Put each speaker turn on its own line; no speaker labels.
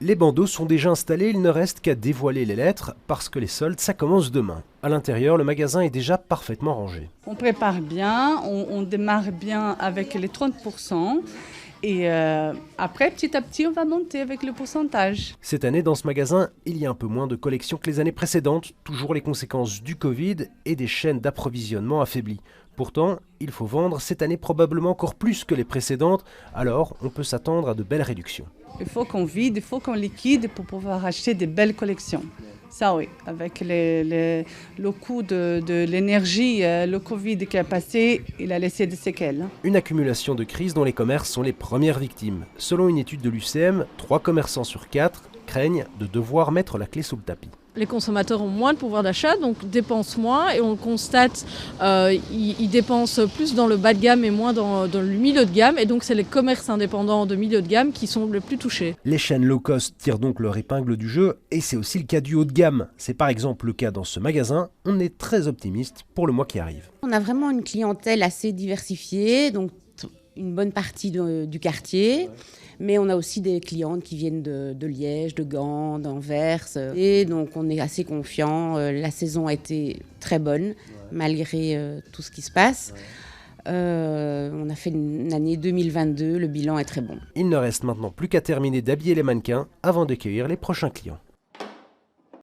Les bandeaux sont déjà installés, il ne reste qu'à dévoiler les lettres parce que les soldes, ça commence demain. À l'intérieur, le magasin est déjà parfaitement rangé.
On prépare bien, on démarre bien avec les 30%. Et après, petit à petit, on va monter avec le pourcentage.
Cette année, dans ce magasin, il y a un peu moins de collections que les années précédentes, toujours les conséquences du Covid et des chaînes d'approvisionnement affaiblies. Pourtant, il faut vendre cette année probablement encore plus que les précédentes, alors on peut s'attendre à de belles réductions.
Il faut qu'on vide, il faut qu'on liquide pour pouvoir acheter des belles collections. Ça oui, avec le coût de l'énergie, le Covid qui a passé, il a laissé des séquelles.
Une accumulation de crises dont les commerces sont les premières victimes. Selon une étude de l'UCM, 3 commerçants sur 4 craignent de devoir mettre la clé sous le tapis.
Les consommateurs ont moins de pouvoir d'achat, donc dépensent moins et on le constate, ils dépensent plus dans le bas de gamme et moins dans le milieu de gamme. Et donc c'est les commerces indépendants de milieu de gamme qui sont les plus touchés.
Les chaînes low cost tirent donc leur épingle du jeu et c'est aussi le cas du haut de gamme. C'est par exemple le cas dans ce magasin, on est très optimiste pour le mois qui arrive.
On a vraiment une clientèle assez diversifiée, donc une bonne partie du quartier. Mais on a aussi des clientes qui viennent de Liège, de Gand, d'Anvers. Et donc on est assez confiants. La saison a été très bonne, malgré tout ce qui se passe. On a fait une année 2022, le bilan est très bon.
Il ne reste maintenant plus qu'à terminer d'habiller les mannequins avant d'accueillir les prochains clients.